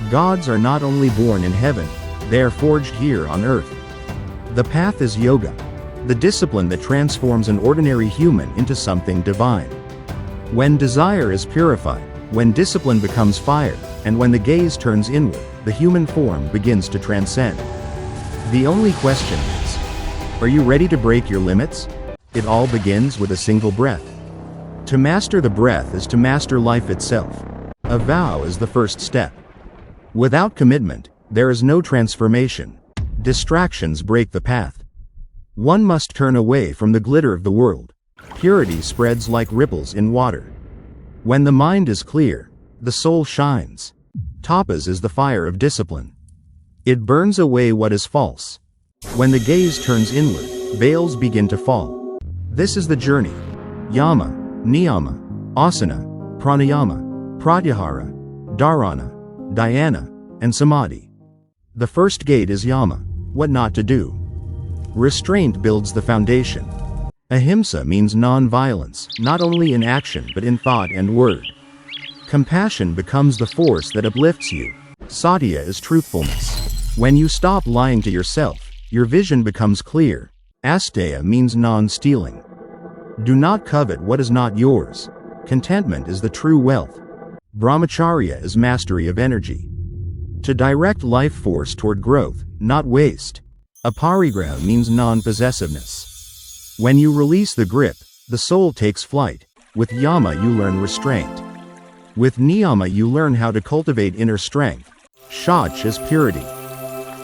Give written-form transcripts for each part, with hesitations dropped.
Gods are not only born in heaven, they are forged here on earth. The path is yoga, the discipline that transforms an ordinary human into something divine. When desire is purified, when discipline becomes fire, and when the gaze turns inward, the human form begins to transcend. The only question is, are you ready to break your limits? It all begins with a single breath. To master the breath is to master life itself. A vow is the first step. Without commitment, there is no transformation. Distractions break the path. One must turn away from the glitter of the world. Purity spreads like ripples in water. When the mind is clear, the soul shines. Tapas is the fire of discipline. It burns away what is false. When the gaze turns inward, veils begin to fall. This is the journey. Yama, Niyama, Asana, Pranayama, Pratyahara, Dharana, Dhyana, and Samadhi. The first gate is Yama, what not to do. Restraint builds the foundation. Ahimsa means non-violence, not only in action but in thought and word. Compassion becomes the force that uplifts you. Satya is truthfulness. When you stop lying to yourself, your vision becomes clear. Asteya means non-stealing. Do not covet what is not yours. Contentment is the true wealth. Brahmacharya is mastery of energy. To direct life force toward growth, not waste. Aparigraha means non-possessiveness. When you release the grip, the soul takes flight. With Yama you learn restraint. With Niyama you learn how to cultivate inner strength. Shach is purity.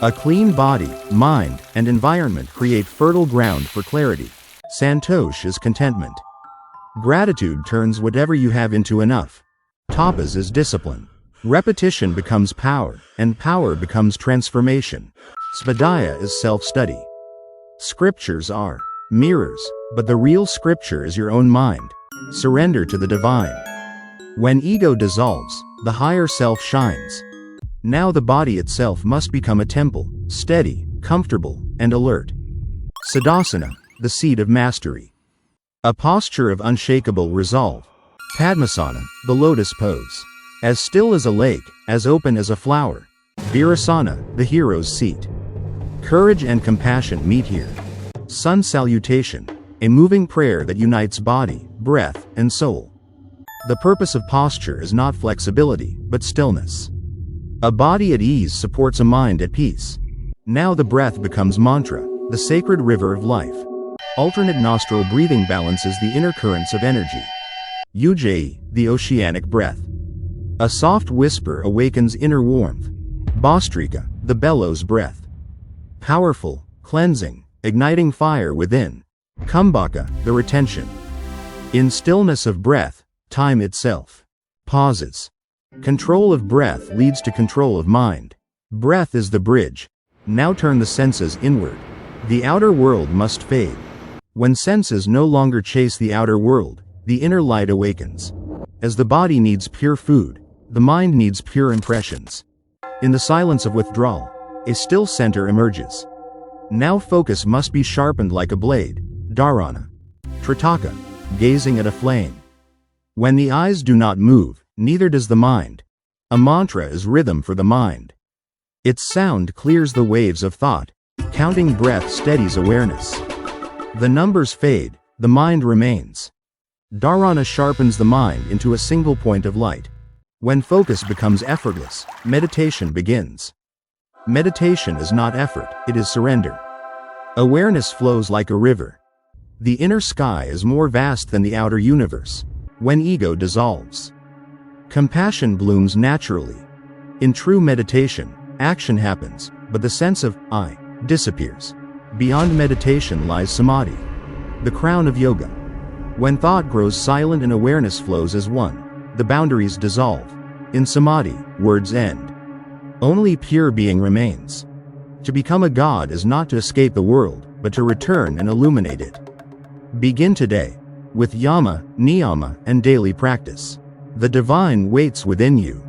A clean body, mind, and environment create fertile ground for clarity. Santosh is contentment. Gratitude turns whatever you have into enough. Tapas is discipline. Repetition becomes power, and power becomes transformation. Svadhyaya is self-study. Scriptures are mirrors, but the real scripture is your own mind. Surrender to the divine. When ego dissolves, the higher self shines. Now the body itself must become a temple, steady, comfortable, and alert. Siddhasana, the seat of mastery. A posture of unshakable resolve. Padmasana, the lotus pose. As still as a lake, as open as a flower. Virasana, the hero's seat. Courage and compassion meet here. Sun salutation, a moving prayer that unites body, breath, and soul. The purpose of posture is not flexibility, but stillness. A body at ease supports a mind at peace. Now the breath becomes mantra, the sacred river of life. Alternate nostril breathing balances the inner currents of energy. Ujjayi, the oceanic breath. A soft whisper awakens inner warmth. Bhastrika, the bellows breath. Powerful, cleansing, igniting fire within. Kumbhaka, the retention. In stillness of breath, time itself pauses. Control of breath leads to control of mind. Breath is the bridge. Now turn the senses inward. The outer world must fade. When senses no longer chase the outer world, the inner light awakens. As the body needs pure food, the mind needs pure impressions. In the silence of withdrawal, a still center emerges. Now focus must be sharpened like a blade. Dharana. Tritaka, gazing at a flame. When the eyes do not move, neither does the mind. A mantra is rhythm for the mind. Its sound clears the waves of thought. Counting breath steadies awareness. The numbers fade, the mind remains. Dharana sharpens the mind into a single point of light. When focus becomes effortless, meditation begins. Meditation is not effort, it is surrender. Awareness flows like a river. The inner sky is more vast than the outer universe. When ego dissolves, compassion blooms naturally. In true meditation, action happens, but the sense of I disappears. Beyond meditation lies Samadhi, the crown of yoga. When thought grows silent and awareness flows as one, the boundaries dissolve. In Samadhi, words end. Only pure being remains. To become a god is not to escape the world, but to return and illuminate it. Begin today, with Yama, Niyama, and daily practice. The divine waits within you.